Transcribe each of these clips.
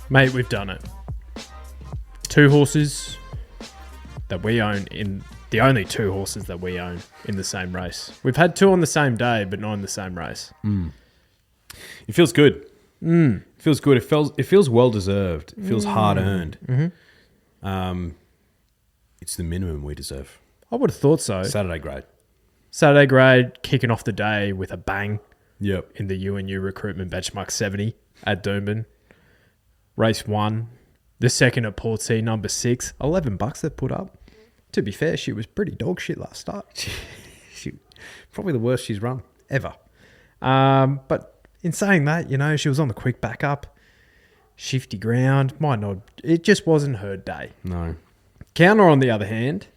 Mate, we've done it. 2 horses that we own in the only 2 horses that we own in the same race. We've had 2 on the same day, but not in the same race. It feels good. It feels good. It feels well deserved. It feels hard earned. It's the minimum we deserve. I would have thought so. Saturday grade. Saturday grade, kicking off the day with a bang. Yep. In the UNU recruitment benchmark 70 at Doomben. Race 1. The second at Portsea, number 6. $11 they put up. To be fair, she was pretty dog shit last start. She probably the worst she's run ever. But in saying that, you know, she was on the quick backup. Shifty ground. It just wasn't her day. No. Counter, on the other hand,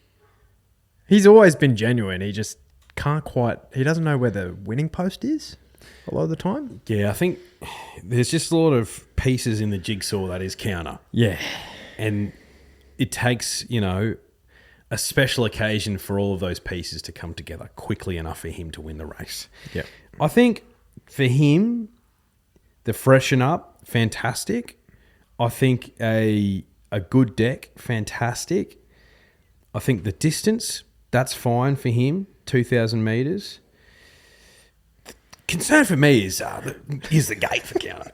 he's always been genuine. He just he doesn't know where the winning post is a lot of the time. Yeah, I think there's just a lot of pieces in the jigsaw that is Counter. Yeah. And it takes, you know, a special occasion for all of those pieces to come together quickly enough for him to win the race. Yeah. I think for him, the freshen up, fantastic. I think a good deck, fantastic. I think the distance, that's fine for him, 2,000 metres. Concern for me is the gate for Counter.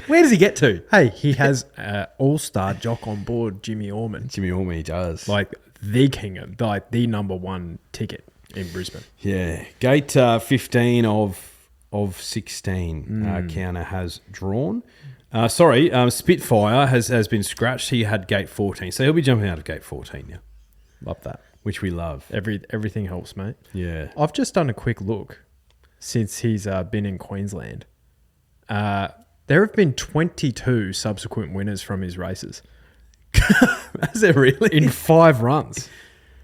Where does he get to? Hey, he has an all-star jock on board, Jimmy Orman. Jimmy Orman, he does. Like the king, like the number 1 ticket in Brisbane. Yeah. Gate 15 of 16 Counter has drawn. Spitfire has been scratched. He had gate 14. So he'll be jumping out of gate 14 now. Love that. Which we love. Everything helps, mate. Yeah. I've just done a quick look since he's been in Queensland. There have been 22 subsequent winners from his races. Has there really? In 5 runs.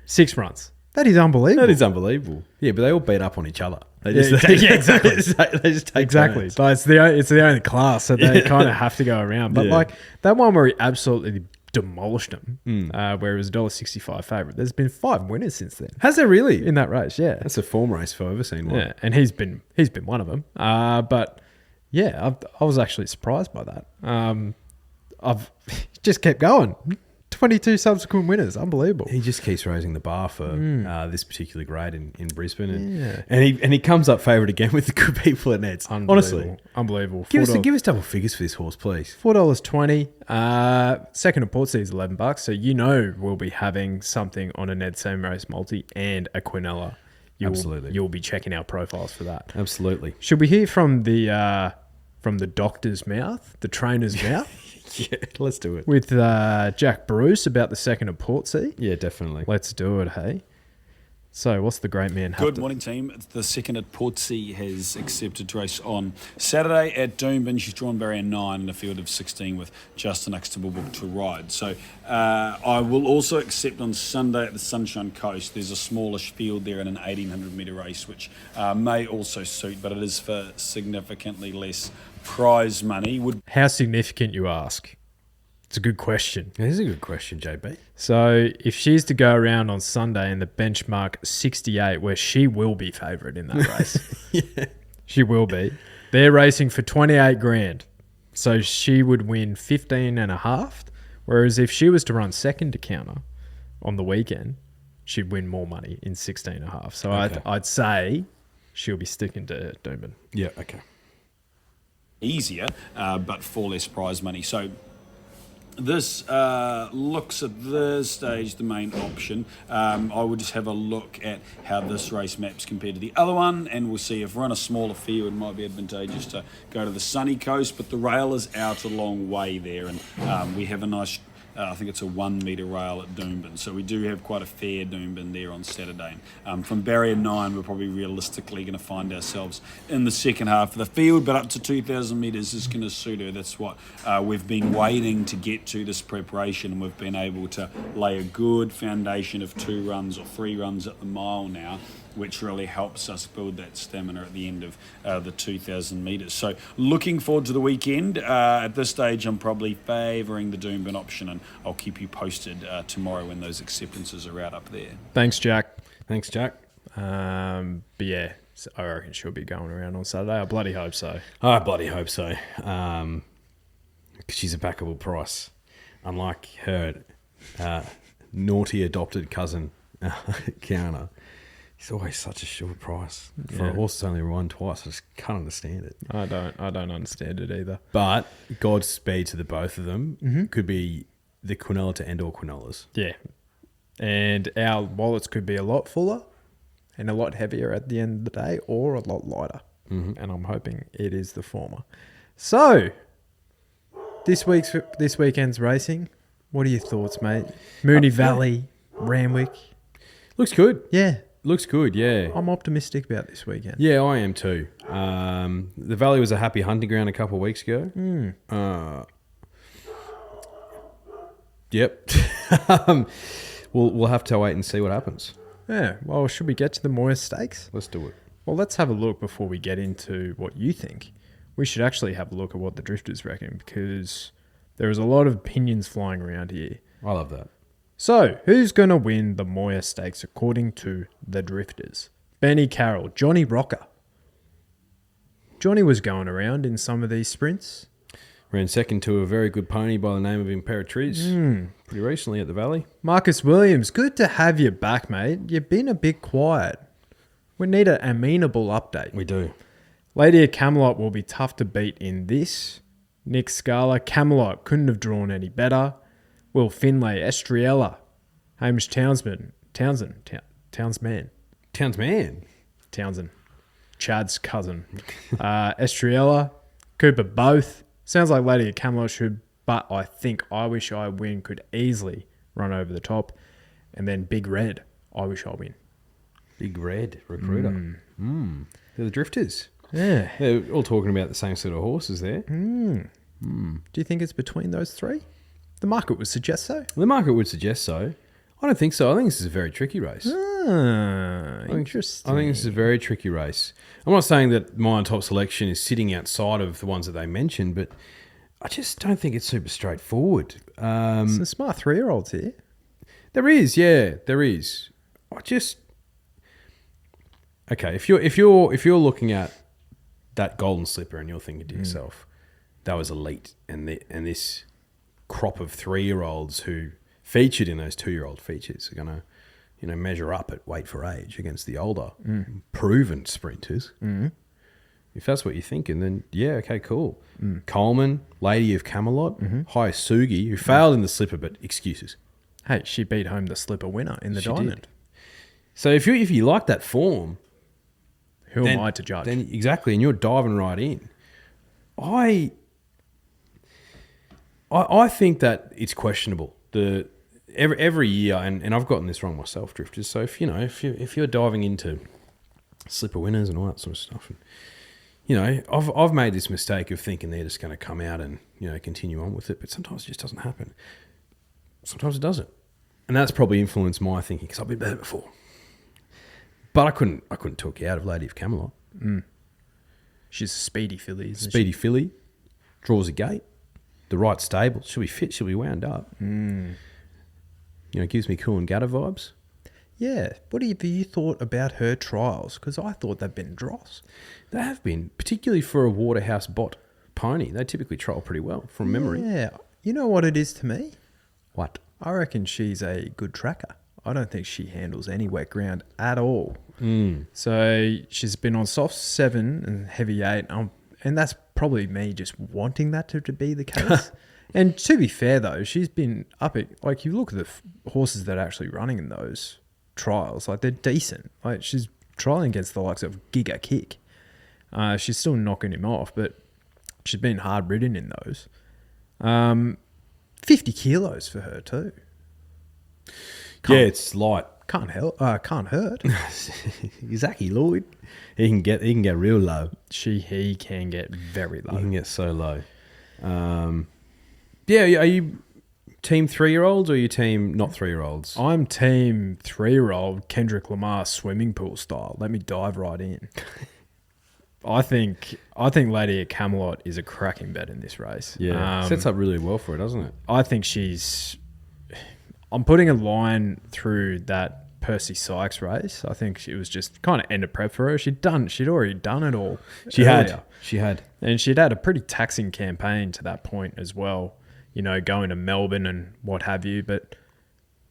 6 runs. That is unbelievable. That is unbelievable. Yeah, but they all beat up on each other. They exactly. They just take turns. But it's the only class, so they kind of have to go around. But like that one where he absolutely demolished him, where it was $1.65 favourite. There's been 5 winners since then. Has there really? In that race, yeah. That's a form race if I've ever seen one. Yeah, and he's been one of them. But yeah, I was actually surprised by that. I've just kept going. 22 subsequent winners. Unbelievable. He just keeps raising the bar for this particular grade in Brisbane. And he comes up favourite again with the good people at Neds. Honestly. Unbelievable. Give us double figures for this horse, please. $4.20. Second at Portsea is $11. So you know we'll be having something on a Ned Same Race multi and a Quinella. Absolutely. You'll be checking our profiles for that. Absolutely. Should we hear from the doctor's mouth, the trainer's mouth? Yeah, let's do it. With Jack Bruce about the second at Portsea. Yeah, definitely. Let's do it, hey? So what's the great man have Good morning, team. The second at Portsea has accepted to race on Saturday at Doomben. She's drawn barrier 9 in a field of 16 with Justin Huxtable booked to ride. So I will also accept on Sunday at the Sunshine Coast. There's a smallish field there in an 1,800 metre race, which may also suit, but it is for significantly less prize money. How significant, you ask? It's a good question. It is a good question, JB. So if she's to go around on Sunday in the benchmark 68, where she will be favourite in that race. Yeah. She will be. They're racing for 28 grand. So she would win 15.5. Whereas if she was to run second to Counter on the weekend, she'd win more money in 16.5. So okay. I'd say she'll be sticking to Doomben. Yeah, okay. Easier, but for less prize money. So this looks at this stage the main option. I would just have a look at how this race maps compared to the other one, and we'll see if we're on a smaller field, it might be advantageous to go to the sunny coast, but the rail is out a long way there, and we have a nice I think it's a 1 metre rail at Doomben. So we do have quite a fair Doomben there on Saturday. From barrier 9, we're probably realistically going to find ourselves in the second half of the field, but up to 2,000 metres is going to suit her. That's what we've been waiting to get to this preparation, and we've been able to lay a good foundation of 2 runs or 3 runs at the mile now, which really helps us build that stamina at the end of the 2,000 metres. So looking forward to the weekend. At this stage, I'm probably favouring the Doomben option, and I'll keep you posted tomorrow when those acceptances are out up there. Thanks, Jack. Thanks, Jack. But yeah, I reckon she'll be going around on Saturday. I bloody hope so. I bloody hope so. because she's a backable price, unlike her naughty adopted cousin, Kiana. He's always such a short price for a horse that's only won twice. I just can't understand it. I don't understand it either. But Godspeed to the both of them. Could be the Quinella to end all Quinellas. Yeah. And our wallets could be a lot fuller and a lot heavier at the end of the day, or a lot lighter. And I'm hoping it is the former. So, this weekend's racing, what are your thoughts, mate? Moonee Valley, Randwick. Looks good. Yeah. Looks good, yeah. I'm optimistic about this weekend. Yeah, I am too. The Valley was a happy hunting ground a couple of weeks ago. Yep. We'll have to wait and see what happens. Yeah. Well, should we get to the Moir Stakes? Let's do it. Well, let's have a look before we get into what you think. We should actually have a look at what the drifters reckon, because there is a lot of opinions flying around here. I love that. So, who's going to win the Moir Stakes according to the drifters? Benny Carroll, Johnny Rocker. Johnny was going around in some of these sprints. Ran second to a very good pony by the name of Imperatrice pretty recently at the Valley. Marcus Williams, good to have you back, mate. You've been a bit quiet. We need an amenable update. We do. Lady of Camelot will be tough to beat in this. Nick Scala, Camelot couldn't have drawn any better. Will Finlay, Estriella, Hamish Townsend, Chad's cousin. Estriella, Cooper both. Sounds like Lady of Camelot should, but I think I Wish I Win could easily run over the top. And then Big Red, I Wish I Win. Big Red, recruiter. They're the drifters. Yeah. They're all talking about the same sort of horses there. Do you think it's between those three? The market would suggest so. The market would suggest so. I don't think so. I think this is a very tricky race. Interesting. I think this is a very tricky race. I'm not saying that my top selection is sitting outside of the ones that they mentioned, but I just don't think it's super straightforward. Some smart 3-year-olds here. There is, yeah, there is. Okay. If you're looking at that Golden Slipper and you're thinking to yourself, that was elite, and this crop of 3-year-olds who featured in those 2-year-old features are going to, measure up at weight for age against the older, proven sprinters. If that's what you're thinking, then yeah, okay, cool. Coleman, Lady of Camelot, High Sugi, who failed in the Slipper, but excuses. Hey, she beat home the Slipper winner in the Diamond. Did. So if you like that form, who am I to judge? Then exactly, and you're diving right in. I think that it's questionable. Every year, and I've gotten this wrong myself, drifters. So if you're diving into Slipper winners and all that sort of stuff, and, I've made this mistake of thinking they're just going to come out and continue on with it, but sometimes it just doesn't happen. Sometimes it doesn't, and that's probably influenced my thinking because I've been better before. But I couldn't talk you out of Lady of Camelot. She's a speedy filly, isn't Speedy filly, draws a gate. The right stable. She'll be fit. She'll be wound up. Gives me cool and Gatter vibes. Yeah. What have you thought about her trials? Because I thought they've been dross. They have been, particularly for a Waterhouse bot pony. They typically trial pretty well from memory. Yeah. You know what it is to me? What? I reckon she's a good tracker. I don't think she handles any wet ground at all. So she's been on soft 7 and heavy 8. And that's probably me just wanting that to be the case. And to be fair, though, she's been up at, like, you look at the horses that are actually running in those trials, like, they're decent. Like, she's trialing against the likes of Giga Kick. She's still knocking him off, but she's been hard ridden in those. 50 kilos for her, too. It's light. Can't hurt. Zachy Lloyd. He can get real low. He can get very low. He can get so low. Are you team 3-year-olds or are you team not 3-year-olds? I'm team 3-year-old Kendrick Lamar swimming pool style. Let me dive right in. I think Lady of Camelot is a cracking bet in this race. Yeah, sets up really well for it, doesn't it? I think I'm putting a line through that Percy Sykes race. I think it was just kind of end of prep for her. She'd already done it all. She earlier. had. And she'd had a pretty taxing campaign to that point as well, you know, going to Melbourne and what have you. But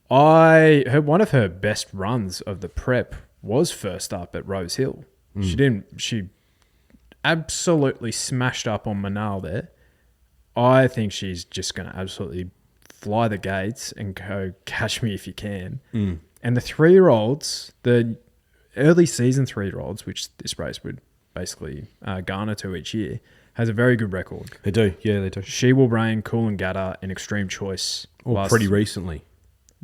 one of her best runs of the prep was first up at Rose Hill. She absolutely smashed up on Manal there. I think she's just going to absolutely fly the gates and go catch me if you can. And the 3-year-olds, the early season 3-year-olds, which this race would basically garner to each year, has a very good record. They do. Yeah, they do. She will reign Coolangatta in Extreme Choice. Pretty recently.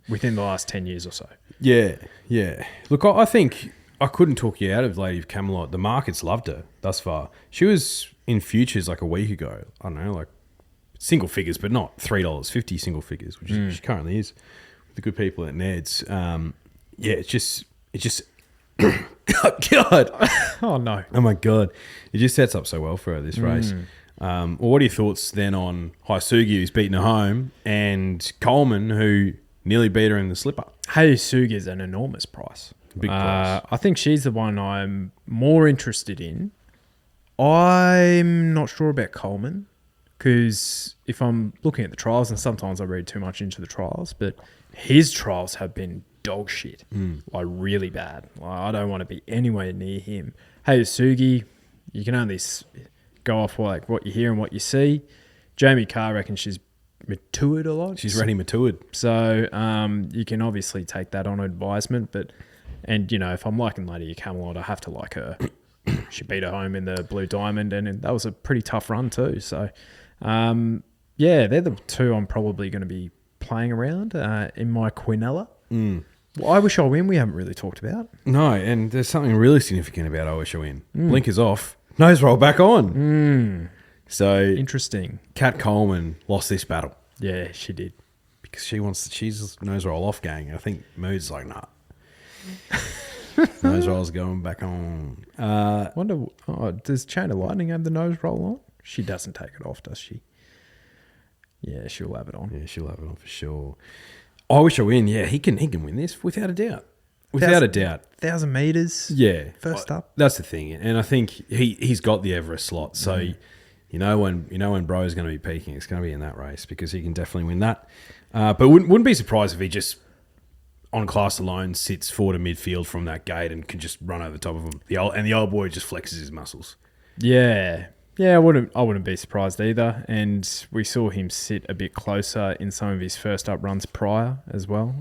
Within the last 10 years or so. Yeah, yeah. Look, I think I couldn't talk you out of Lady of Camelot. The market's loved her thus far. She was in futures like a week ago. I don't know, like single figures, but not $3.50 single figures, which she currently is with the good people at Ned's. It's just God. Oh, no. Oh, my God. It just sets up so well for her, this race. Well, what are your thoughts then on Haisugi, who's beaten her home, and Coleman, who nearly beat her in the slipper? Hey Sugi is an enormous price. Big price. I think she's the one I'm more interested in. I'm not sure about Coleman because if I'm looking at the trials, and sometimes I read too much into the trials, but his trials have been dog shit, like really bad. Like, I don't want to be anywhere near him. Hey Sugi, you can only go off like what you hear and what you see. Jamie Carr reckons she's matured a lot. She's already matured. So you can obviously take that on advisement. And you know, if I'm liking Lady of Camelot, I have to like her. She beat her home in the Blue Diamond, and that was a pretty tough run too. So, they're the two I'm probably going to be playing around in my Quinella. Well, I Wish I Win, we haven't really talked about. No, and there's something really significant about I Wish I Win. Blinkers off, nose roll back on. So Interesting. Kat Coleman lost this battle. Yeah, she did. Because she's nose roll off gang. I think Mood's like, nah. Nose roll's going back on. Wonder, does Chain of Lightning have the nose roll on? She doesn't take it off, does she? Yeah, she'll have it on. Yeah, she'll have it on for sure. I Wish I Win. Yeah, he can win this without a doubt. Without a doubt. 1,000 metres. Yeah. First up. That's the thing. And I think he's got the Everest slot. So you know when Bro's going to be peaking, it's going to be in that race because he can definitely win that. But wouldn't be surprised if he just on class alone sits forward to midfield from that gate and can just run over the top of him. The old boy just flexes his muscles. Yeah. Yeah, I wouldn't be surprised either. And we saw him sit a bit closer in some of his first up runs prior as well.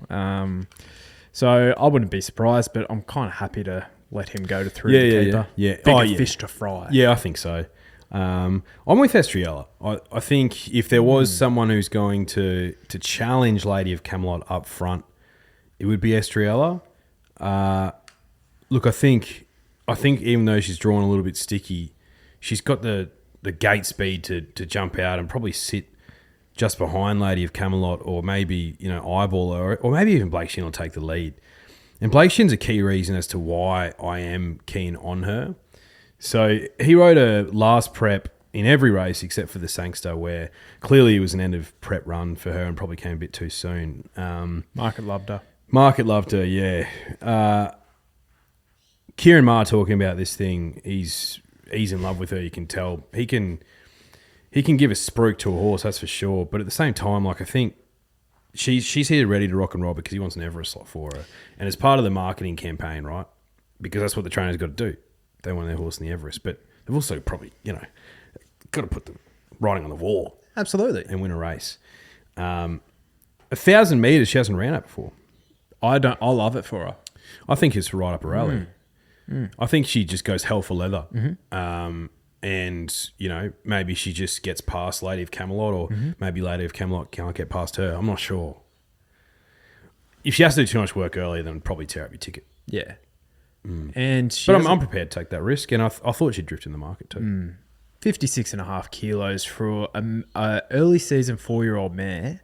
So I wouldn't be surprised, but I'm kind of happy to let him go to through the keeper. Yeah. Bigger fish to fry. Yeah, I think so. I'm with Estriella. I think if there was someone who's going to challenge Lady of Camelot up front, it would be Estriella. Look, I think even though she's drawn a little bit sticky, she's got the gate speed to jump out and probably sit just behind Lady of Camelot, or maybe eyeball her, or maybe even Blake Shin will take the lead. And Blake Shin's a key reason as to why I am keen on her. So he rode a last prep in every race except for the Sangster, where clearly it was an end of prep run for her and probably came a bit too soon. Market loved her. Market loved her, yeah. Kieran Maher talking about this thing, he's in love with her. You can tell he can give a spruik to a horse, that's for sure. But at the same time, like I think she's here ready to rock and roll because he wants an Everest slot for her, and it's part of the marketing campaign, right? Because that's what the trainer's got to do. They want their horse in the Everest, but they've also probably got to put the writing on the wall, Absolutely. and win a race. 1,000 metres she hasn't ran at before. I love it for her. I think it's right up her alley. I think she just goes hell for leather. And, maybe she just gets past Lady of Camelot, or maybe Lady of Camelot can't get past her. I'm not sure. If she has to do too much work early, then probably tear up your ticket. Yeah. And But I'm prepared to take that risk, and I thought she'd drift in the market too. 56.5 kilos for a early season 4-year-old mare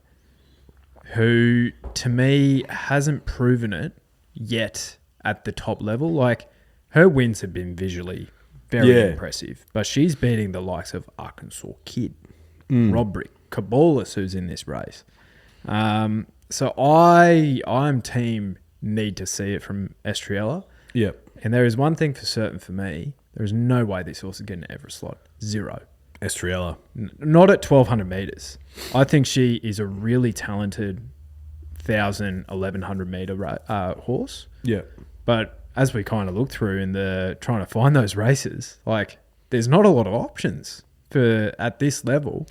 who, to me, hasn't proven it yet at the top level. Like, her wins have been visually very impressive, but she's beating the likes of Arkansas Kid, Roderick, Cabolas, who's in this race. So I'm team need to see it from Estrella. Yep. And there is one thing for certain for me. There is no way this horse is getting an Everest slot. Zero. Estrella. Not at 1,200 metres. I think she is a really talented 1,000, 1,100 metre horse. Yeah. But as we kind of look through in the trying to find those races, like there's not a lot of options for at this level.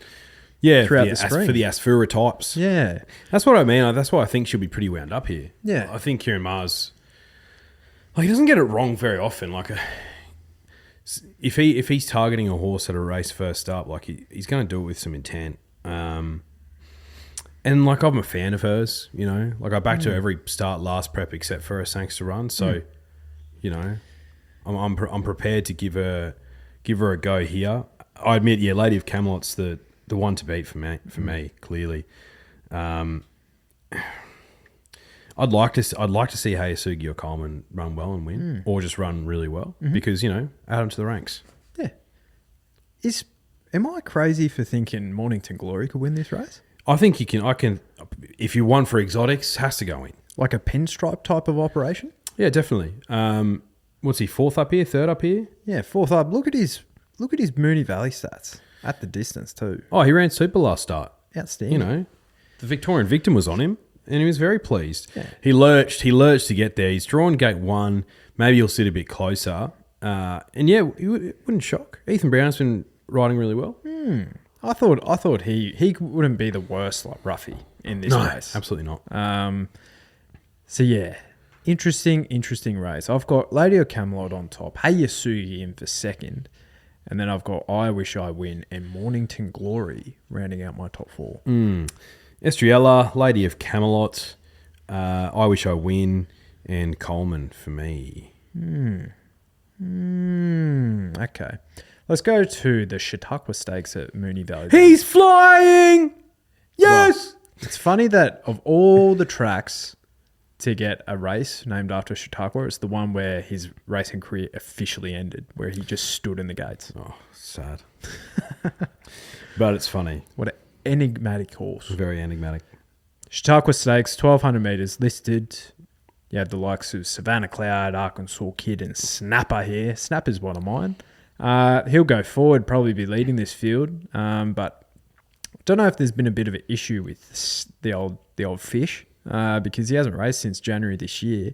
Yeah, throughout the spring. for the Asfura types. Yeah. That's what I mean. That's why I think she'll be pretty wound up here. Yeah. I think Kieran Mars, he doesn't get it wrong very often. If he's targeting a horse at a race first up, he's going to do it with some intent. And I'm a fan of hers, I backed her every start last prep except for her Thanks to Run. So, I'm prepared to give her a go here. I admit, Lady of Camelot's the one to beat for me, clearly. I'd like to see Hayasugi or Coleman run well and win, or just run really well, because add them to the ranks. Yeah. Am I crazy for thinking Mornington Glory could win this race? I think you can. I can. If you won for exotics, has to go in. Like a pinstripe type of operation? Yeah, definitely. What's he, fourth up here, third up here? Yeah, fourth up. Look at his Moonee Valley stats at the distance too. Oh, he ran super last start. Outstanding. The Victorian Victim was on him, and he was very pleased. Yeah. He lurched to get there. He's drawn gate 1. Maybe he'll sit a bit closer. It wouldn't shock. Ethan Brown's been riding really well. I thought he wouldn't be the worst roughie in this race. Absolutely not. So yeah, interesting race. I've got Lady of Camelot on top, Hayasugi in for second, and then I've got I Wish I Win and Mornington Glory rounding out my top 4. Estrella, Lady of Camelot, I Wish I Win, and Coleman for me. Okay. Let's go to the Chautauqua Stakes at Moonee Valley. He's flying! Yes! Well, it's funny that of all the tracks to get a race named after Chautauqua, it's the one where his racing career officially ended, where he just stood in the gates. Oh, sad. But it's funny. What an enigmatic horse. Very enigmatic. Chautauqua Stakes, 1,200 metres listed. You have the likes of Savannah Cloud, Arkansas Kid, and Snapper here. Snapper's one of mine. He'll go forward, probably be leading this field, but don't know if there's been a bit of an issue with the old fish because he hasn't raced since January this year.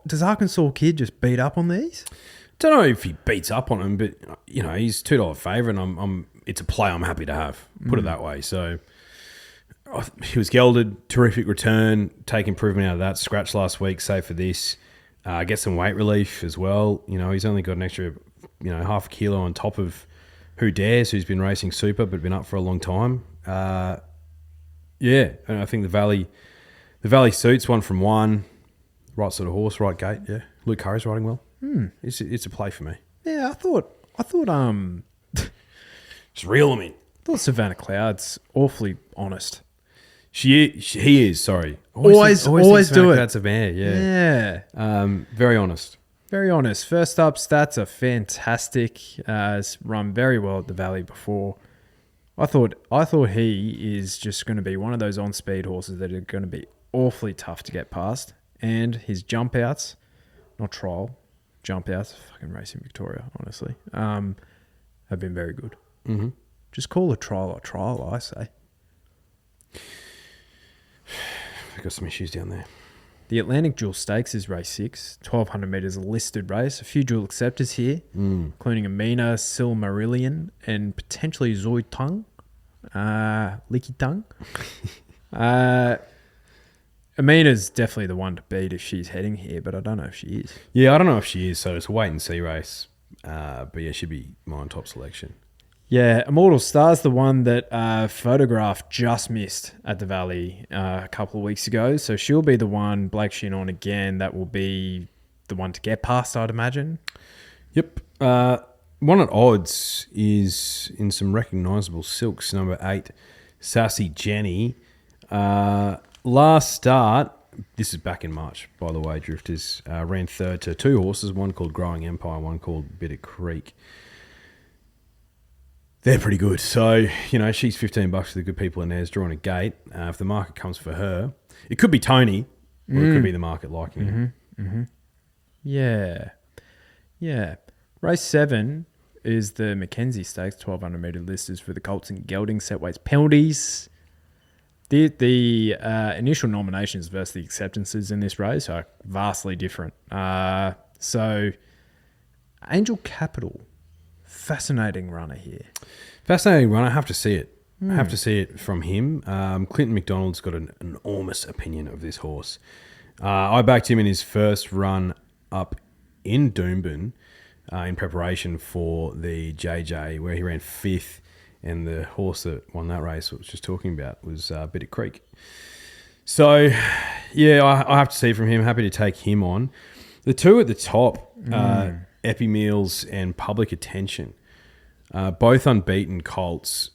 Does Arkansas Kid just beat up on these? Don't know if he beats up on him, but he's $2 favourite, and it's a play I'm happy to have. Put it that way. So he was gelded, terrific return, take improvement out of that. Scratch last week, save for this. Get some weight relief as well. He's only got an extra, half a kilo on top of Who Dares, who's been racing super but been up for a long time. And I think the Valley suits 1 from 1. Right sort of horse, right gate. Yeah, Luke Curry's riding well. It's a play for me. Yeah, I thought Just reel him in. I thought Savannah Cloud's awfully honest. He is. Sorry, Always do it. That's a bear. Yeah. Very honest. Very honest. First up, stats are fantastic. Has run very well at the Valley before. I thought he is just going to be one of those on-speed horses that are going to be awfully tough to get past. And his jump outs, not trial, jump outs, fucking Racing Victoria, honestly, have been very good. Mm-hmm. Just call a trial, I say. I've got some issues down there. The Atlantic Jewel Stakes is race 6, 1,200 metres listed race. A few dual acceptors here, including Amina, Silmarillion, and potentially Zoe Tung, Licky Tung. Amina's definitely the one to beat if she's heading here, but I don't know if she is. Yeah, I don't know if she is, so it's a wait and see race. But yeah, she'd be mine top selection. Yeah, Immortal Star's the one that Photograph just missed at the Valley a couple of weeks ago. So she'll be the one, Blake Shin on again, that will be the one to get past, I'd imagine. Yep. One at odds is in some recognisable silks, number 8, Sassy Jenny. Last start, this is back in March, by the way, Drifters, ran third to 2 horses, one called Growing Empire, one called Bitter Creek. They're pretty good. So, she's $15 for the good people in there, drawing a gate. If the market comes for her, It could be Tony, or it could be the market liking him. Yeah. Yeah. Race 7 is the Mckenzie Stakes, 1,200 metre listers for the Colts and Gelding set weights penalties. The initial nominations versus the acceptances in this race are vastly different. So, Angel Capital, fascinating runner here. Fascinating run. I have to see it. I have to see it from him. Clinton McDonald's got an enormous opinion of this horse. I backed him in his first run up in Doomben in preparation for the JJ, where he ran 5th, and the horse that won that race, what I was just talking about, was Bitter Creek. So, yeah, I have to see from him. Happy to take him on. The two at the top, Epi Meals and Public Attention, both unbeaten colts,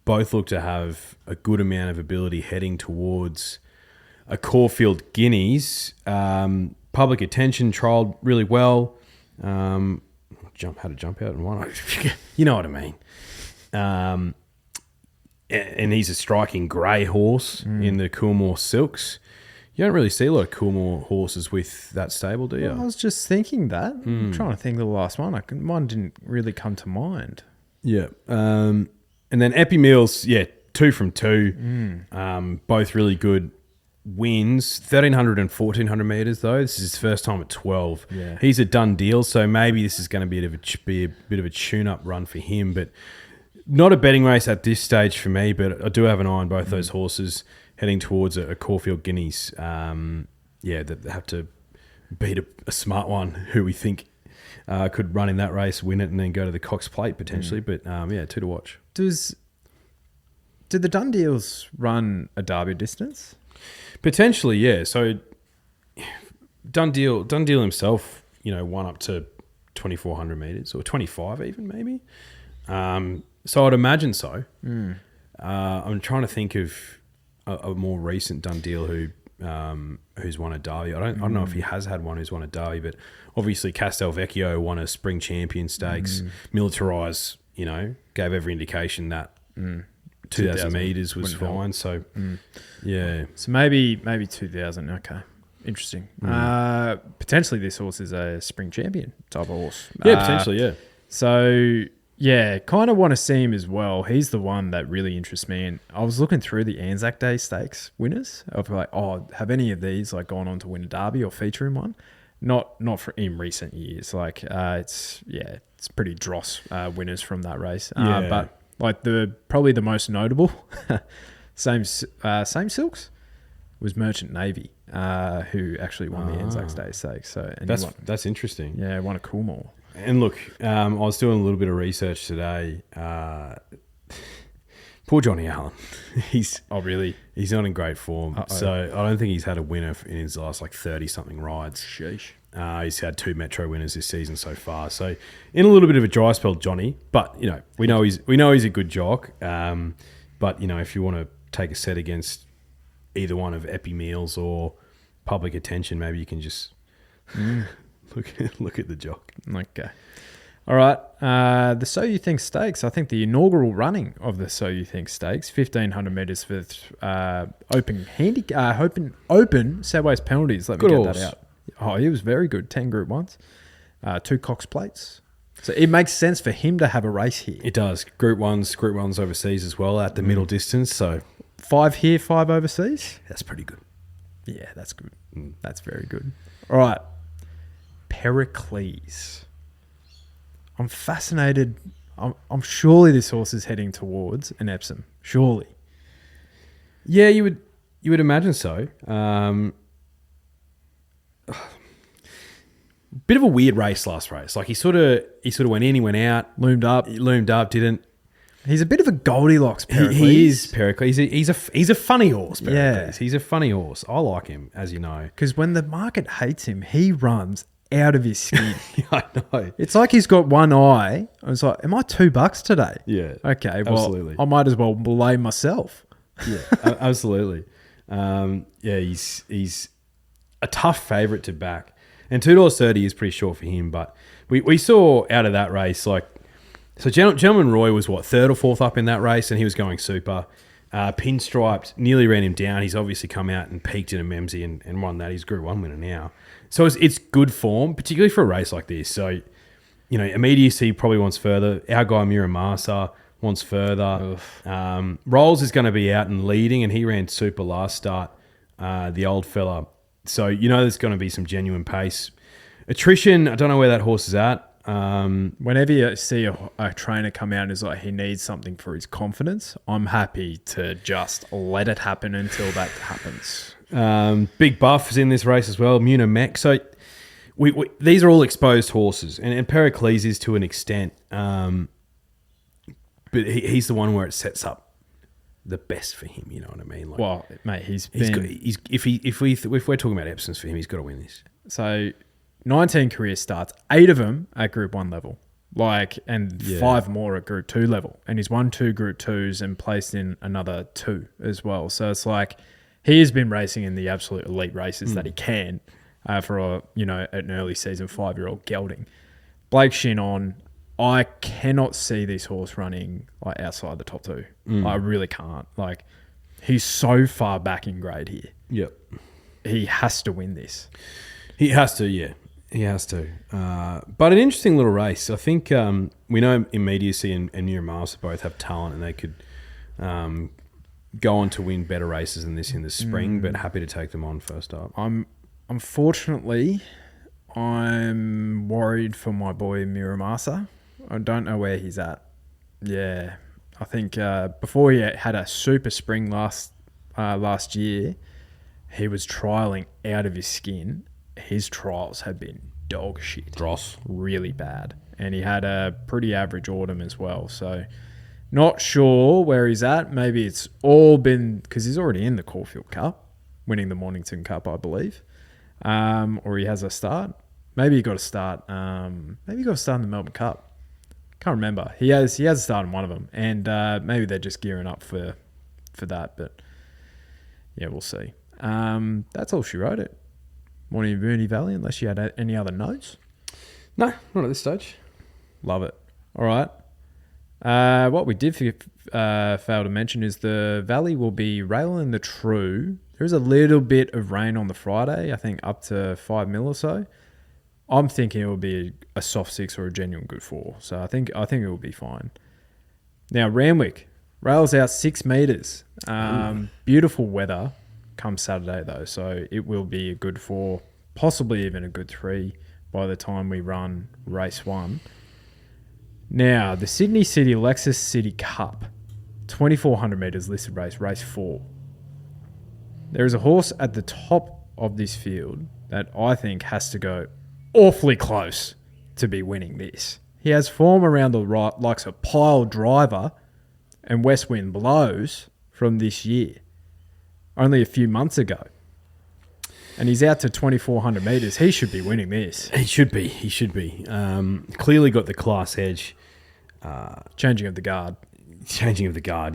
both look to have a good amount of ability heading towards a Caulfield Guineas. Public Attention trialled really well. Had to jump out and won. You know what I mean. And he's a striking grey horse in the Coolmore Silks. You don't really see a lot of Coolmore horses with that stable, do you? Well, I was just thinking that. I'm trying to think of the last one. One didn't really come to mind. Yeah. And then Epi Meals, 2 from 2. Both really good wins. 1,300 and 1,400 metres, though. This is his first time at 12. Yeah. He's a done deal, so maybe this is going to be a bit of a tune-up run for him. But not a betting race at this stage for me, but I do have an eye on both those horses heading towards a Caulfield Guineas. That they have to beat a smart one who we think could run in that race, win it, and then go to the Cox Plate potentially. But 2 to watch. Did the Done Deals run a Derby distance? Potentially, yeah. So Done Deal himself, won up to 2,400 metres or 25 even maybe. So I'd imagine so. I'm trying to think of a more recent Done Deal who's won a Derby. I don't know if he has had one who's won a Derby, but obviously Castelvecchio won a Spring Champion Stakes. Militarize, gave every indication that 2,000 metres was fine. So, yeah. So maybe 2,000. Okay. Interesting. Potentially this horse is a Spring Champion type of horse. Yeah, potentially, yeah. So, yeah, kind of want to see him as well. He's the one that really interests me. And I was looking through the Anzac Day Stakes winners of have any of these gone on to win a Derby or feature in one? Not for in recent years. It's pretty dross winners from that race. But probably the most notable, same Silks, was Merchant Navy, who actually won the Anzac Day Stakes. So that's interesting. Yeah, won a Coolmore. And look, I was doing a little bit of research today. Poor Johnny Allen. He's not in great form. So I don't think he's had a winner in his last 30-something rides. Sheesh. He's had 2 Metro winners this season so far. So in a little bit of a dry spell, Johnny. But we know he's a good jock. But if you want to take a set against either one of Epi Meals or Public Attention, maybe you can just look at the jock. Okay. All right. The So You Think Stakes. I think the inaugural running of the So You Think Stakes, 1,500 metres for open Sadways penalties. Let me get that out. Oh, he was very good. 10 Group 1s. 2 Cox Plates. So it makes sense for him to have a race here. It does. Group 1s overseas as well at the middle distance. So 5 here, 5 overseas. That's pretty good. Yeah, that's good. That's very good. All right. Pericles. I'm fascinated. I'm surely this horse is heading towards an Epsom. Surely. Yeah, you would imagine so. Bit of a weird race last race. He sort of went in, he went out, loomed up, didn't. He's a bit of a Goldilocks Pericles. He is Pericles. He's a funny horse, Pericles. Yeah. He's a funny horse. I like him, as you know. Because when the market hates him, he runs out of his skin. I know. It's like he's got one eye. I was like, am I $2 today? Yeah. Okay, well, absolutely. I might as well blame myself. Yeah, absolutely. He's a tough favourite to back. And $2.30 is pretty short for him. But we saw out of that race, so Gentleman Roy was, 3rd or 4th up in that race, and he was going super. Pinstriped, nearly ran him down. He's obviously come out and peaked in a Mckenzie and won that. He's Group 1 winner now. So it's good form, particularly for a race like this. So, immediacy probably wants further. Our guy Muramasa wants further. Rolls is going to be out and leading, and he ran super last start, the old fella. So, there's going to be some genuine pace. Attrition, I don't know where that horse is at. Whenever you see a trainer come out and is like, he needs something for his confidence, I'm happy to just let it happen until that happens. Big Buff is in this race as well. Jmac. So these are all exposed horses, and Pericles is to an extent, but he's the one where it sets up the best for him. You know what I mean? Like, Well, mate, if we're talking about Epsom's for him, he's got to win this. So 19 career starts, 8 of them at Group 1 level, and 5 more at Group 2 level. And he's won 2 Group 2s and placed in another 2 as well. So it's like he has been racing in the absolute elite races that he can for an early season 5-year-old gelding. Blake Shin, I cannot see this horse running outside the top 2. I really can't. He's so far back in grade here. Yep. He has to win this. He has to, yeah. He has to. But an interesting little race. I think we know Immediacy and Muramasa both have talent, and they could go on to win better races than this in the spring, but happy to take them on first up. Unfortunately, I'm worried for my boy Muramasa. I don't know where he's at. Yeah. I think before he had a super spring last year, he was trialling out of his skin. His trials have been dog shit. Dross. Really bad. And he had a pretty average autumn as well. So not sure where he's at. Maybe it's all been because he's already in the Caulfield Cup, winning the Mornington Cup, I believe. Or he has a start. Maybe he got a start. Maybe he got a start in the Melbourne Cup. Can't remember. He has a start in one of them. And maybe they're just gearing up for that. But yeah, we'll see. That's all she wrote it. Morning Mooney Valley, unless you had any other notes. No, not at this stage. Love it. All right. What we did fail to mention is the Valley will be railing the true. There is a little bit of rain on the Friday, I think up to 5 mil or so. I'm thinking it will be a soft 6 or a genuine good 4. So I think it will be fine. Now, Randwick rails out 6 metres. Beautiful weather. Come Saturday though, so it will be a good 4, possibly even a good 3 by the time we run race 1. Now, the Sydney City Lexus City Cup, 2,400 metres listed race 4. There is a horse at the top of this field that I think has to go awfully close to be winning this. He has form around the right, likes a Pile Driver and West Wind Blows from this year. Only a few months ago. And he's out to 2,400 metres. He should be winning this. He should be. Clearly got the class edge. Changing of the guard.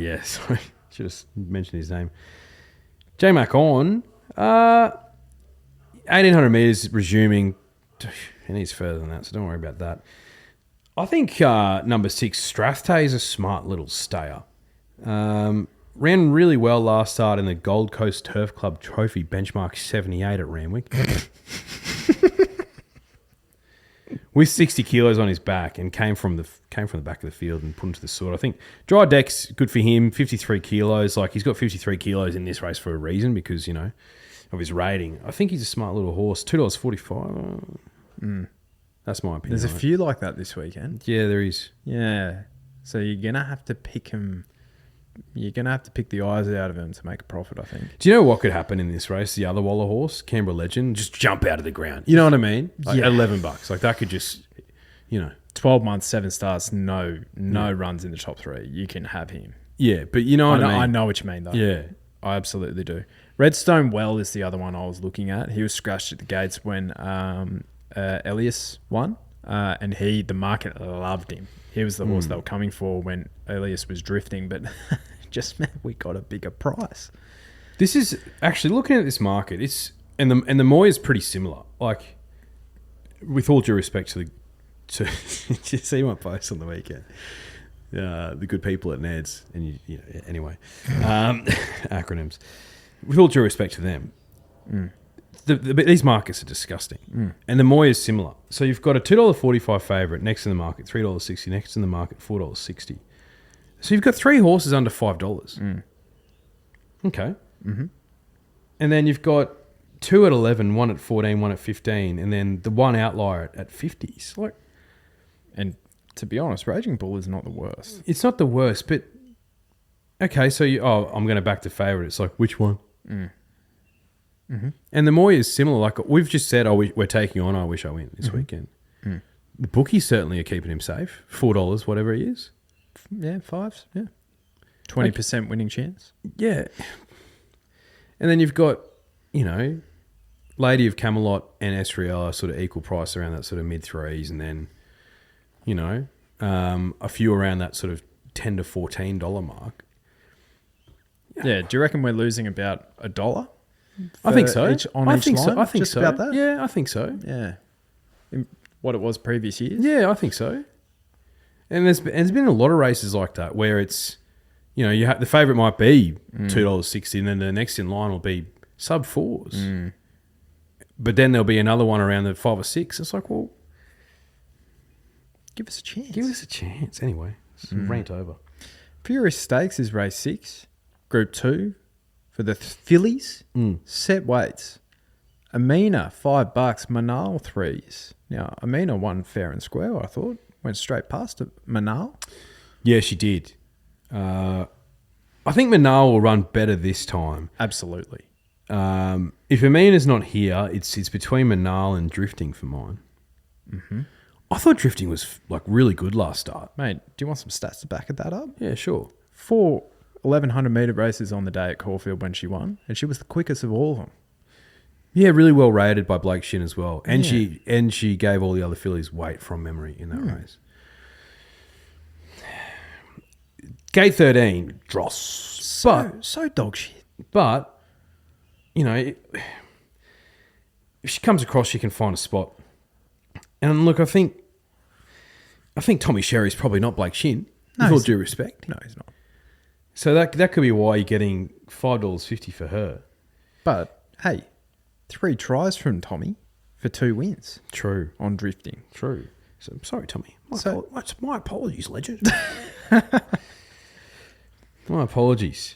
Yeah. Sorry. Should have mentioned his name. Jmac on. 1,800 metres resuming. He needs further than that, so don't worry about that. I think number 6, Strathday, is a smart little stayer. Ran really well last start in the Gold Coast Turf Club Trophy, benchmark 78 at Randwick. With 60 kilos on his back, and came from the back of the field and put him to the sword. I think dry deck's good for him, 53 kilos. He's got 53 kilos in this race for a reason because, of his rating. I think he's a smart little horse. $2.45. That's my opinion. There's a few like that this weekend. Yeah, there is. Yeah. So you're going to have to pick him. You're going to have to pick the eyes out of him to make a profit, I think. Do you know what could happen in this race? The other Waller horse, Canberra Legend, just jump out of the ground. You know what I mean? $11. That could just, 12 months, 7 stars, no runs in the top 3. You can have him. Yeah, but you know what I mean? I know what you mean, though. Yeah. I absolutely do. Redstone Well is the other one I was looking at. He was scratched at the gates when Elias won, and the market loved him. He was the horse they were coming for when Elias was drifting, but just meant we got a bigger price. This is actually looking at this market. And the Moir is pretty similar. With all due respect to did you see my post on the weekend? the good people at Ned's, and anyway, acronyms. With all due respect to them, these markets are disgusting, and the Moir is similar. So you've got a $2.45 favourite next in the market, $3.60 next in the market, $4.60. So you've got 3 horses under $5. Okay, and then you've got 2 at 11, 1 at 14, 1 at 15, and then the one outlier at 50s. Like, And to be honest, Raging Bull is not the worst. it's not the worst, but okay. So I'm going to back to favourite. It's like, which one? And the Moir is similar. Like we've just said, we're taking on I Wish I Win this weekend. The bookies certainly are keeping him safe. $4, whatever he is. Yeah, 5s. Yeah. 20% winning chance. Yeah. And then you've got, Lady of Camelot and Estriella sort of equal price around that sort of mid-3s, and then, a few around that sort of $10 to $14 mark. Yeah. Do you reckon we're losing about $1? I think so. On each line? I think Just so. about that? Yeah, I think so. Yeah. In what it was previous years? Yeah, I think so. And there's been a lot of races like that where it's, the favourite might be $2.60, and then the next in line will be sub 4s. But then there'll be another one around the 5 or 6. It's like, well, Give us a chance. give us a chance. Anyway, rant over. Furious Stakes is race 6, Group 2 for the fillies. Set weights. Amina, $5. Manal, 3s. Now, Amina won fair and square, I thought. Went straight past Manal. Yeah, she did. I think Manal will run better this time. Absolutely. If Amina's not here, it's between Manal and Drifting for mine. I thought Drifting was like really good last start. Mate, do you want some stats to back that up? Yeah, sure. 4 1,100-metre races on the day at Caulfield when she won, and she was the quickest of all of them. Yeah, really well rated by Blake Shin as well. And she gave all the other fillies weight from memory in that race. Gate 13, dross. So dog shit. But, if she comes across, she can find a spot. And look, I think Tommy Sherry's probably not Blake Shin, with all due respect. No, he's not. So that could be why you're getting $5.50 for her. But, hey, 3 tries from Tommy for 2 wins. True. On Drifting. True. So, sorry, Tommy. My apologies, legend. My apologies.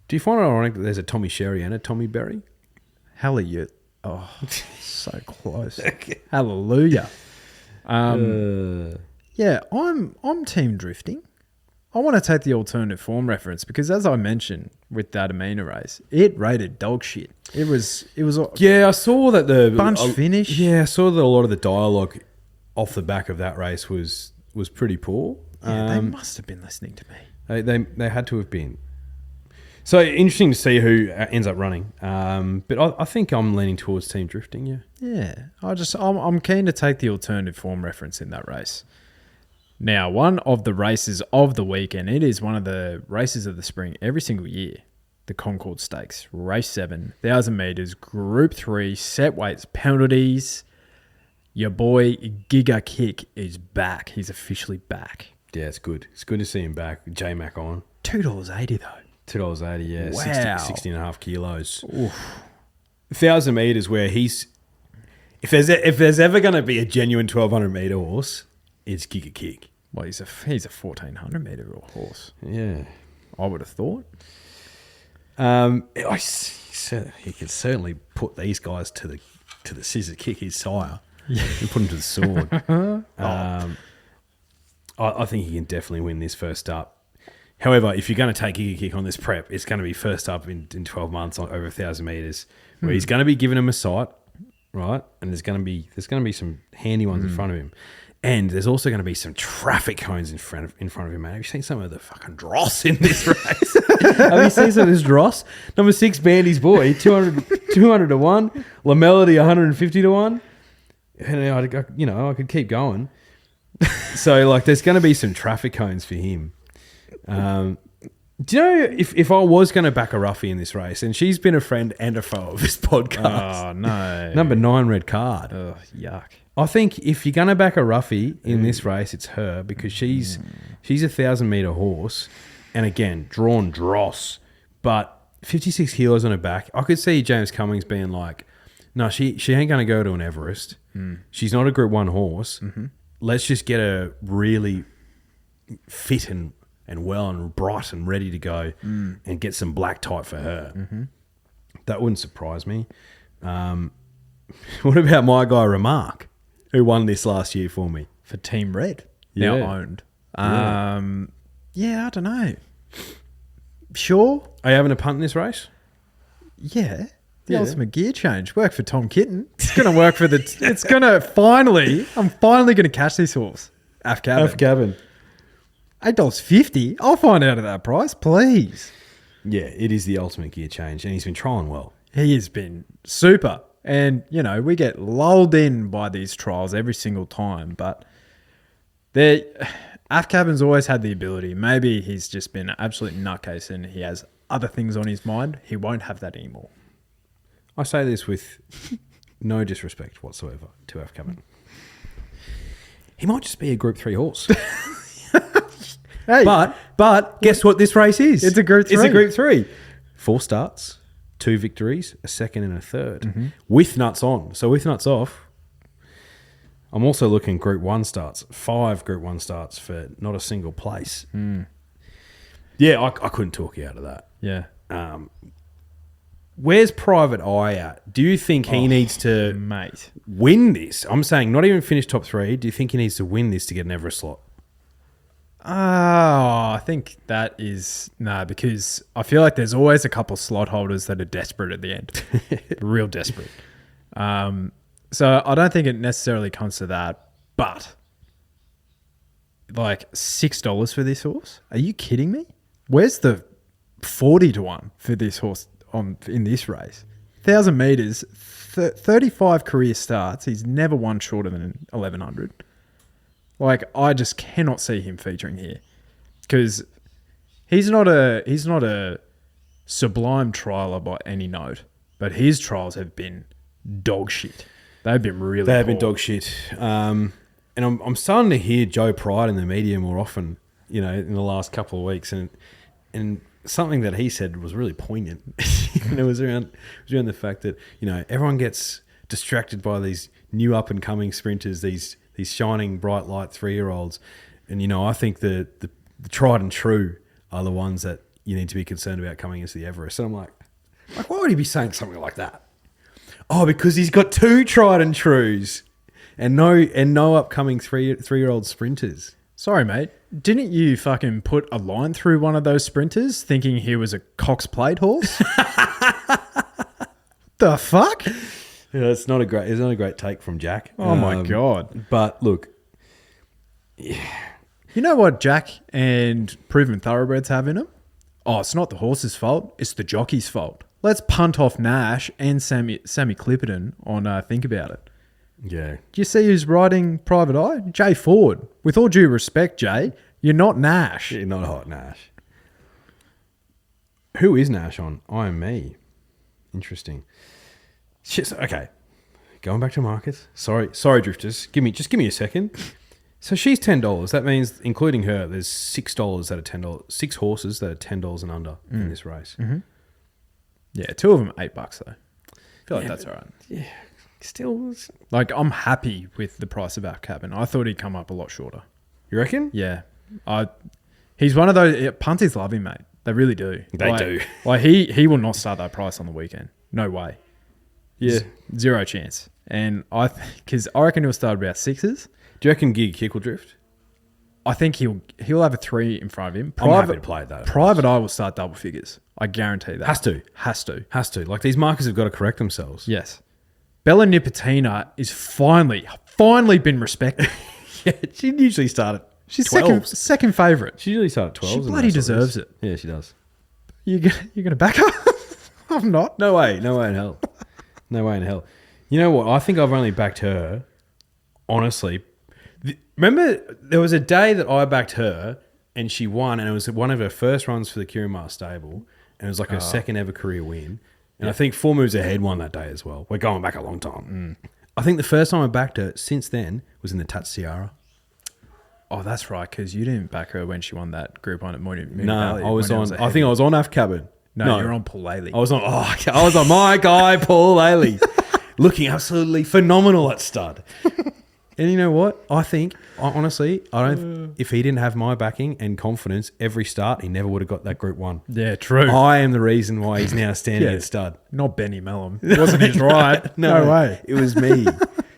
Do you find it ironic that there's a Tommy Sherry and a Tommy Berry? Hallelujah. Oh, so close. Hallelujah. Yeah, I'm team Drifting. I want to take the alternative form reference because, as I mentioned with that Amina race, it rated dog shit. It was. Yeah, I saw that the bunch finish. Yeah, I saw that a lot of the dialogue off the back of that race was pretty poor. Yeah, they must have been listening to me. They had to have been. So interesting to see who ends up running. But I think I'm leaning towards Team Drifting. Yeah. Yeah, I'm keen to take the alternative form reference in that race. Now, one of the races of the weekend, it is one of the races of the spring every single year. The Concorde Stakes, race 7, 1,000 metres, Group 3, set weights, penalties. Your boy Giga Kick is back. He's officially back. Yeah, it's good. It's good to see him back. Jmac on. $2.80 though. $2.80, yeah. Wow. 60 and a half kilos. Oof. 1,000 metres where he's... If there's ever going to be a genuine 1,200 metre horse, it's Giga Kick. Well, he's a 1,400 metre horse. Yeah. I would have thought. He can certainly put these guys to the scissor kick his sire and put him to the sword. I think he can definitely win this first up. However, if you're going to take Giga Kick on this prep, it's going to be first up in 12 months on over 1,000 metres, where he's going to be giving him a sight, right? And there's going to be some handy ones in front of him. And there's also going to be some traffic cones in front of him, man. Have you seen some of the fucking dross in this race? Have you seen some of this dross? Number 6, Bandy's Boy, 200 to 1. La Melody, 150 to 1. And I could keep going. So, there's going to be some traffic cones for him. Do you know if I was going to back a roughie in this race, and she's been a friend and a foe of this podcast. Oh, no. Number 9, red card. Oh, yuck. I think if you're going to back a roughie in this race, it's her because she's a 1,000-meter horse, and again drawn dross, but 56 kilos on her back. I could see James Cummings being like, "No, she ain't going to go to an Everest. She's not a Group 1 horse. Let's just get her really fit and well and bright and ready to go, and get some black type for her." That wouldn't surprise me. What about my guy Remark, who won this last year for me? For Team Red. Yeah. Now owned. Yeah, I don't know. Sure. Are you having a punt in this race? Yeah. The Yeah. ultimate gear change. Work for Tom Kitten. It's going to work for the... It's going to finally... I'm finally going to catch this horse. Af Cabin. Gavin. $8.50. I'll find out at that price, please. Yeah, it is the ultimate gear change, and he's been trying well. He has been super. And, you know, we get lulled in by these trials every single time, but Af Cabin's always had the ability. Maybe he's just been an absolute nutcase and he has other things on his mind. He won't have that anymore. I say this with no disrespect whatsoever to Af Cabin. He might just be a Group 3 horse. Hey, But guess what this race is? It's a Group 3. It's a Group 3. 4 starts, 2 victories, a second and a third, with nuts on. So with nuts off, I'm also looking Group 1 starts, 5 Group 1 starts for not a single place. Yeah, I couldn't talk you out of that. yeah. Where's Private Eye at? Do you think he needs to Mate. win this? I'm saying not even finish top 3. Do you think he needs to win this to get an Everest slot? Oh, I think that is... No, because I feel like there's always a couple slot holders that are desperate at the end. Real desperate. So I don't think it necessarily comes to that, but like $6 for this horse? Are you kidding me? Where's the 40 to 1 for this horse in this race? 1,000 meters, 35 career starts. He's never won shorter than 1,100. Like, I just cannot see him featuring here because he's not a sublime trialer by any note, but his trials have been dog shit. They've been really They have been poor. dog shit. And I'm starting to hear Joe Pride in the media more often, you know, in the last couple of weeks. And something that he said was really poignant. And it was around the fact that, you know, everyone gets distracted by these new up-and-coming sprinters, these shining, bright light 3-year-olds. And, you know, I think the tried and true are the ones that you need to be concerned about coming into the Everest. And I'm like, why would he be saying something like that? Oh, because he's got 2 tried and trues and no upcoming 3-year-old sprinters. Sorry, mate. Didn't you fucking put a line through one of those sprinters thinking he was a Cox plate horse? The fuck? Yeah, it's not a great take from Jack. Oh my God. But look, You know what Jack and Proven Thoroughbreds have in them? Oh, it's not the horse's fault. It's the jockey's fault. Let's punt off Nash and Sammy Clipperton on Think About It. yeah, Do you see who's riding Private Eye? Jay Ford. With all due respect, Jay, you're not Nash. yeah, not hot Nash. Who is Nash on? I am me. Interesting. Shit. Okay, going back to markets. Sorry, drifters. Just give me a second. So she's $10. That means, including her, there's $6 that are $10. 6 horses that are $10 and under in this race. Yeah, 2 of them $8 though. I feel like that's all right. Yeah, still. Like, I'm happy with the price of our cabin. I thought he'd come up a lot shorter. You reckon? Yeah. He's one of those... Punters love him, mate. They really do. They do. Like, he will not start that price on the weekend. No way. Yeah. Zero chance. And because I reckon he'll start about 6s. Do you reckon Giga Kick will drift? I think he'll have a 3 in front of him. I'm happy to play that. Private Eye will start double figures. I guarantee that. Has to. Like, these markers have got to correct themselves. Yes. Bella Nipotina is finally been respected. Yeah, she'd usually start at She's 12. second favourite. She usually started at 12. She bloody deserves it. Yeah, she does. You're gonna back her? I'm not. No way in hell. No way in hell. You know what? I think I've only backed her, honestly. Remember, there was a day that I backed her and she won, and it was one of her first runs for the Kirimar stable, and it was like her second ever career win. And I think 4 moves ahead won that day as well. We're going back a long time. I think the first time I backed her since then was in the Tats Tiara. Oh, that's right, because you didn't back her when she won that Group 1 at Mooney Valley. No, I was on. I think I was on Af Cabin. No, you're on Paul Laley. I was on my guy Paul Laley, looking absolutely phenomenal at stud. And you know what? I think honestly, if he didn't have my backing and confidence every start, he never would have got that Group 1. Yeah, true. I am the reason why he's now standing Yeah. at stud. Not Benny Mellum. It wasn't his ride. No way. It was me.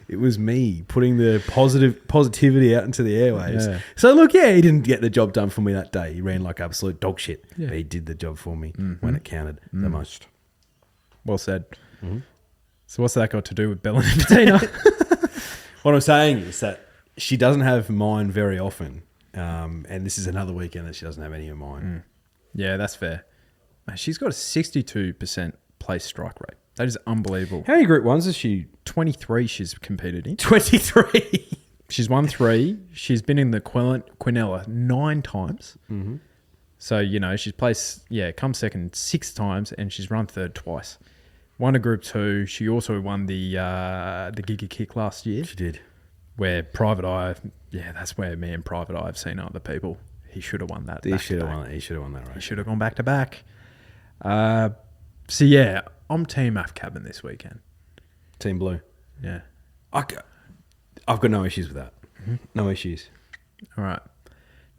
It was me putting the positivity out into the airwaves. Yeah. So look, he didn't get the job done for me that day. He ran like absolute dog shit. Yeah. But he did the job for me when it counted the most. Well said. So what's that got to do with Bell and Bettina? What I'm saying is that she doesn't have mine very often. And this is another weekend that she doesn't have any of mine. Yeah, that's fair. She's got a 62% place strike rate. That is unbelievable. How many Group 1s is she? 23 she's competed in. 23. She's won 3. She's been in the Quinella 9 times. Mm-hmm. So, she's placed, come second 6 times, and she's run third twice. Won a Group 2. She also won the Giga Kick last year. She did. Where Private Eye, that's where me and Private Eye have seen other people. He should have won that. He should have won that. He should have won that race. He should have gone back to back. So, I'm Team Af Cabin this weekend. Team Blue. Yeah. I've got no issues with that. No issues. All right.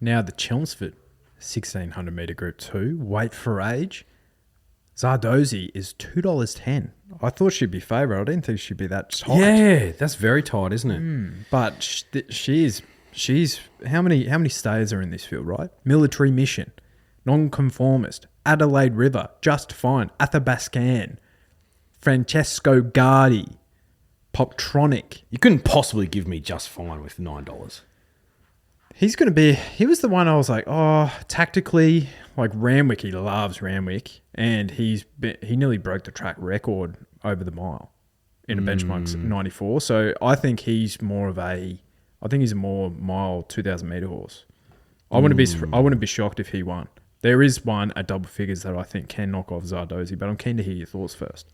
Now the Chelmsford 1600 metre Group 2, weight for age. Zardozi is $2.10. I thought she'd be favourite. I didn't think she'd be that tight. Yeah, that's very tight, isn't it? But she's how many stayers are in this field, right? Military Mission, Nonconformist, Adelaide River, Just Fine, Athabascan, Francesco Gardi, Poptronic. You couldn't possibly give me Just Fine with $9. He was the one I was like, tactically, like Ramwick, he loves Ramwick, and he nearly broke the track record over the mile in a benchmark 94. So I think he's a more mile 2,000 meter horse. I wouldn't be shocked if he won. There is one at double figures that I think can knock off Zardozi, but I'm keen to hear your thoughts first.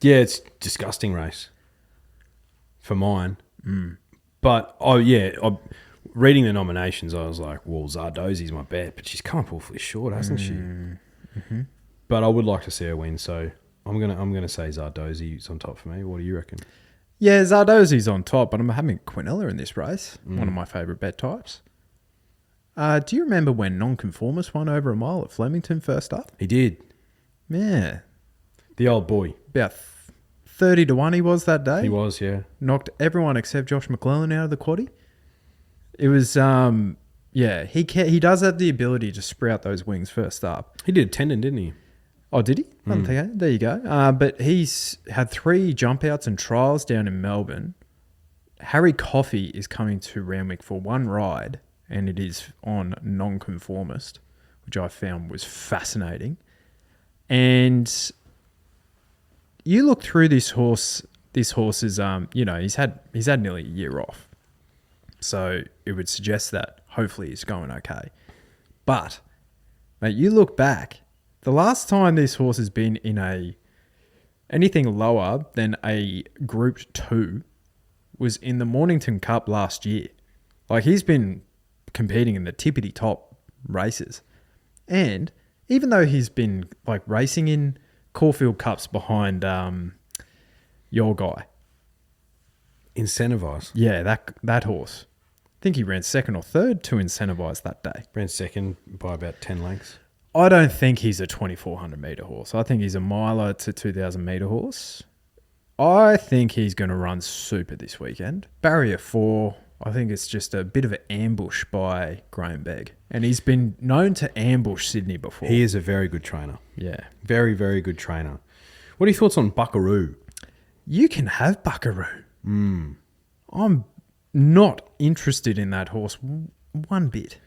Yeah, it's a disgusting race for mine. But, reading the nominations, I was like, well, Zardozi's my bet, but she's come up awfully short, hasn't she? Mm-hmm. But I would like to see her win, so I'm gonna say Zardozi's on top for me. What do you reckon? Yeah, Zardozi's on top, but I'm having Quinella in this race, one of my favourite bet types. Do you remember when Nonconformist won over a mile at Flemington first up? He did. Yeah. The old boy. About 30 to 1 he was that day. He was, yeah. Knocked everyone except Josh McClellan out of the quaddie. It was, he does have the ability to sprout those wings first up. He did a tendon, didn't he? Oh, did he? Okay, there you go. But he's had 3 jump outs and trials down in Melbourne. Harry Coffey is coming to Randwick for 1 ride, and it is on Nonconformist, which I found was fascinating. And you look through this horse. This horse is, he's had nearly a year off, so it would suggest that hopefully he's going okay. But, mate, you look back. The last time this horse has been in anything lower than a Group 2 was in the Mornington Cup last year. Like, he's been competing in the tippity top races. And even though he's been like racing in Caulfield Cups behind your guy. Incentivize. Yeah, that horse. I think he ran second or third to Incentivize that day. Ran second by about 10 lengths. I don't think he's a 2,400 metre horse. I think he's a miler to 2,000 metre horse. I think he's going to run super this weekend. Barrier 4, I think it's just a bit of an ambush by Graham Begg. And he's been known to ambush Sydney before. He is a very good trainer. Yeah. Very, very good trainer. What are your thoughts on Buckaroo? You can have Buckaroo. I'm not interested in that horse one bit.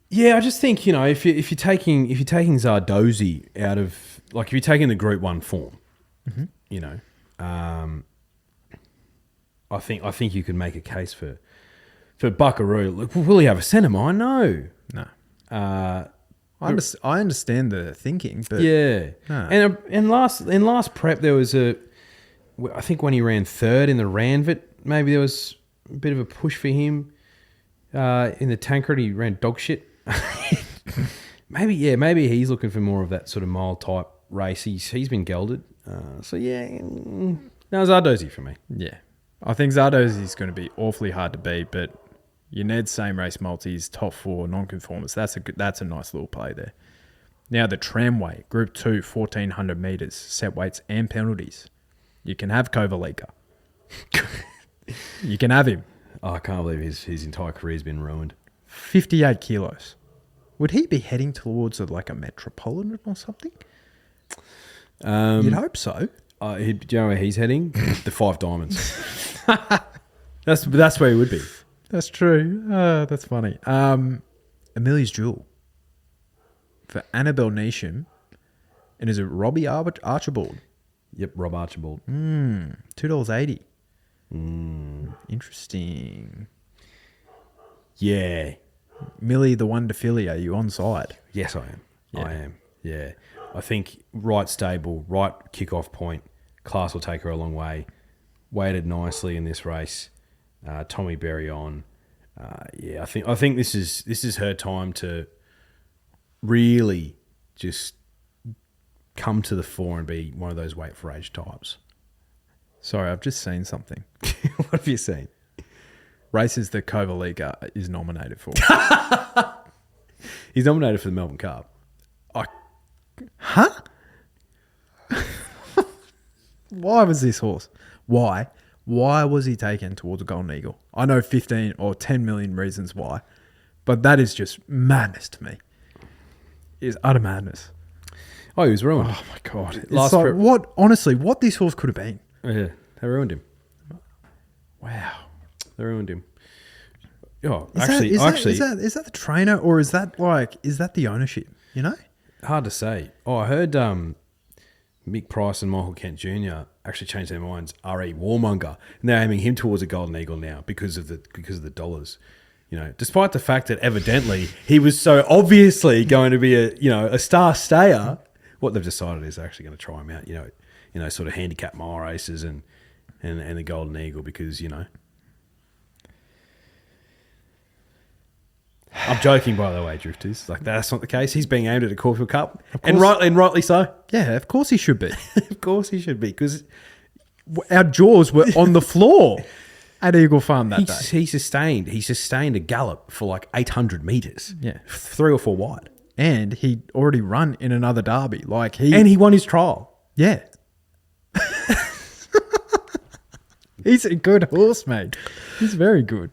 Yeah, I just think, if you're taking Zardozi out of, like, if you're taking the Group 1 form, I think you could make a case for for Buckaroo, look, will he have a centre mine? No. No. Uh, I understand the thinking, but yeah. No. And in last prep, there was I think when he ran third in the Ranvit, maybe there was a bit of a push for him. In the Tancred, he ran dog shit. Maybe he's looking for more of that sort of mile type race. He's been gelded. No, Zardozi for me. yeah. I think Zardozi is going to be awfully hard to beat, but your Ned same race multis, top 4 non-conformists, that's a nice little play there. Now the Tramway, Group 2, 1,400 metres, set weights and penalties. You can have Kovalika. You can have him. Oh, I can't believe his entire career's been ruined. 58 kilos. Would he be heading towards a Metropolitan or something? You'd hope so. Do you know where he's heading? The 5 Diamonds. That's where he would be. That's true. That's funny. Amelia's Jewel for Annabelle Neesham. And is it Robbie Archibald? Yep, Rob Archibald. $2.80. Interesting. Yeah. Millie, the one to Philly, are you on side? Yes, I am. Yeah. I am. Yeah. I think right stable, right kickoff point. Class will take her a long way. Weighted nicely in this race. Tommy Berry on. I think this is her time to really just come to the fore and be one of those wait for age types. Sorry, I've just seen something. What have you seen? Races that Kovalika is nominated for. He's nominated for the Melbourne Cup. Huh? Why was this horse? Why? Why was he taken towards a Golden Eagle? I know 15 or 10 million reasons why, but that is just madness to me. It is utter madness. Oh, he was ruined. Oh my God. It's Last like, prep- what this horse could have been. Yeah, they ruined him. Wow. They ruined him. Oh, Is that the trainer or is that the ownership? You know? Hard to say. Oh, I heard Mick Price and Michael Kent Jr. actually changed their minds. R.E. Warmonger, and they're aiming him towards a Golden Eagle now because of the dollars. You know, despite the fact that evidently he was so obviously going to be a star stayer. What they've decided is they're actually going to try him out. Sort of handicap mile races and the Golden Eagle because I'm joking, by the way, Drifters. That's not the case. He's being aimed at a Caulfield Cup, and rightly so. Yeah, of course he should be. Of course he should be, because Our jaws were on the floor at Eagle Farm that day. he sustained a gallop for 800 metres. Yeah. 3 or 4 wide, And he'd already run in another derby. and he won his trial. Yeah. He's a good horse, mate. He's very good.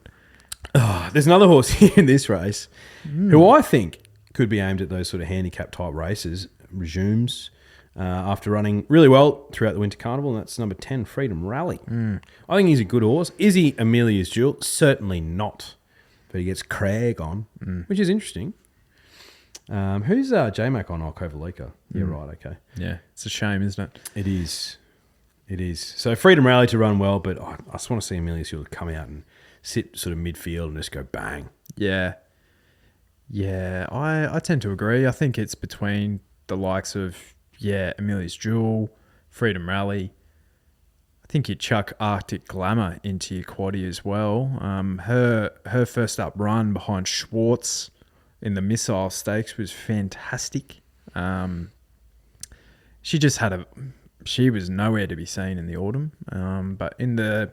There's another horse here in this race who I think could be aimed at those sort of handicap type races. Resumes after running really well throughout the Winter Carnival, and that's number 10, Freedom Rally. I think he's a good horse. Is he Amelia's Jewel? Certainly not. But he gets Craig on, which is interesting. Who's Jmac on? Kovalika. Yeah, right, okay. Yeah, it's a shame, isn't it? It is. It is. So Freedom Rally to run well, but I just want to see Amelia's Jewel come out and sit sort of midfield and just go bang. Yeah. Yeah, I tend to agree. I think it's between the likes of, Amelia's Jewel, Freedom Rally. I think you chuck Arctic Glamour into your quaddie as well. Her first up run behind Schwartz in the Missile Stakes was fantastic. She was nowhere to be seen in the autumn, but in the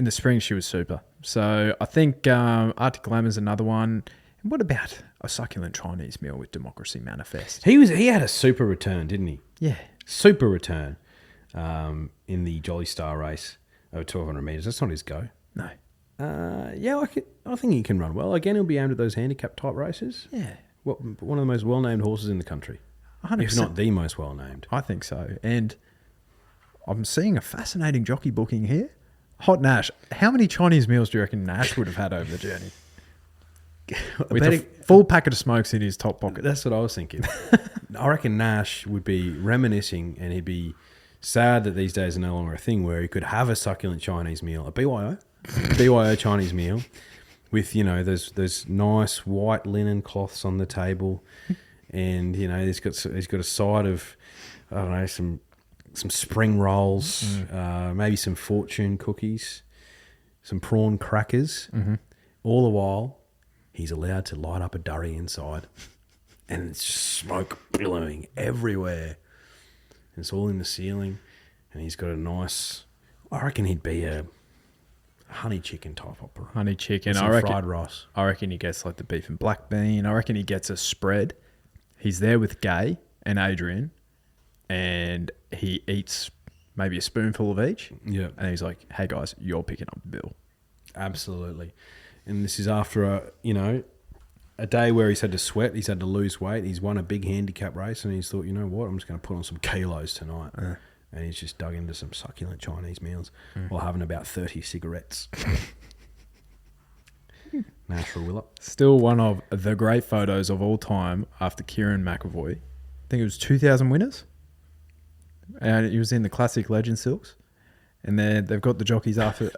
spring she was super. So I think Arctic Glamour's another one. And what about a succulent Chinese meal with Democracy Manifest? He had a super return, didn't he? Yeah. Super return in the Jolly Star race over 1,200 metres. That's not his go. No. I think he can run well. Again, he'll be aimed at those handicap type races. Yeah. One of the most well-named horses in the country. 100%. If not the most well-named. I think so. And I'm seeing a fascinating jockey booking here. Hot Nash. How many Chinese meals do you reckon Nash would have had over the journey? With a full packet of smokes in his top pocket. That's what I was thinking. I reckon Nash would be reminiscing and he'd be Sad that these days are no longer a thing where you could have a succulent Chinese meal, a BYO Chinese meal, with those nice white linen cloths on the table, and he's got a side of I don't know some spring rolls, maybe some fortune cookies, some prawn crackers. All the while, he's allowed to light up a durry inside, and it's just smoke billowing everywhere. And it's all in the ceiling, and he's got a nice. I reckon he'd be a honey chicken type opera. Honey chicken. Some fried rice. I reckon he gets like the beef and black bean. I reckon he gets a spread. He's there with Gay and Adrian, and he eats maybe a spoonful of each. Yeah. And he's like, "Hey guys, you're picking up the bill." Absolutely. And this is after a day where he's had to sweat, he's had to lose weight, he's won a big handicap race, and he's thought, you know what, I'm just going to put on some kilos tonight. And he's just dug into some succulent Chinese meals while having about 30 cigarettes. Natural Willop. Still one of the great photos of all time after Kieran McAvoy. I think it was 2,000 winners. And he was in the classic Legend Silks. And then they've got the jockeys after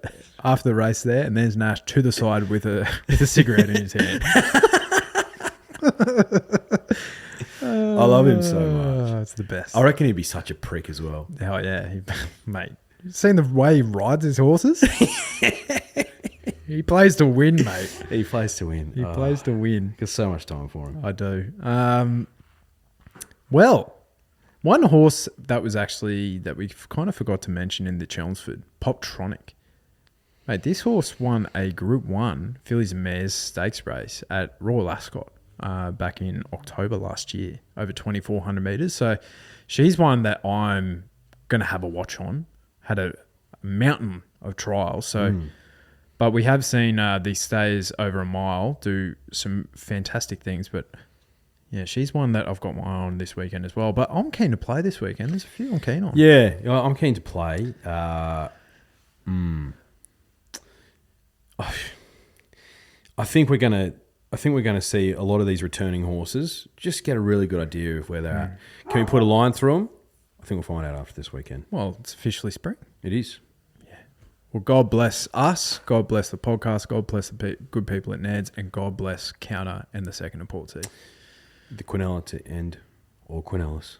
the race there, and there's Nash to the side with a cigarette in his hand. I love him so much. It's the best. I reckon he'd be such a prick as well. Oh yeah, mate. You seen the way he rides his horses? He plays to win, mate. He plays to win. He plays to win. Got so much time for him. I do. Well, one horse that we kind of forgot to mention in the Chelmsford, Poptronic. Mate, this horse won a Group 1 Fillies and Mares Stakes race at Royal Ascot back in October last year, over 2,400 metres. So she's one that I'm going to have a watch on. Had a mountain of trials. So, but we have seen these stays over a mile do some fantastic things. But yeah, she's one that I've got my eye on this weekend as well. But I'm keen to play this weekend. There's a few I'm keen on. Yeah, I'm keen to play. I think we're gonna see a lot of these returning horses. Just get a really good idea of where they're at. Can we put a line through them? I think we'll find out after this weekend. Well, it's officially spring. It is. Yeah. Well, God bless us. God bless the podcast. God bless the good people at Ned's, and God bless Counter and the second of Portsea. The Quinella to end, or Quinellas.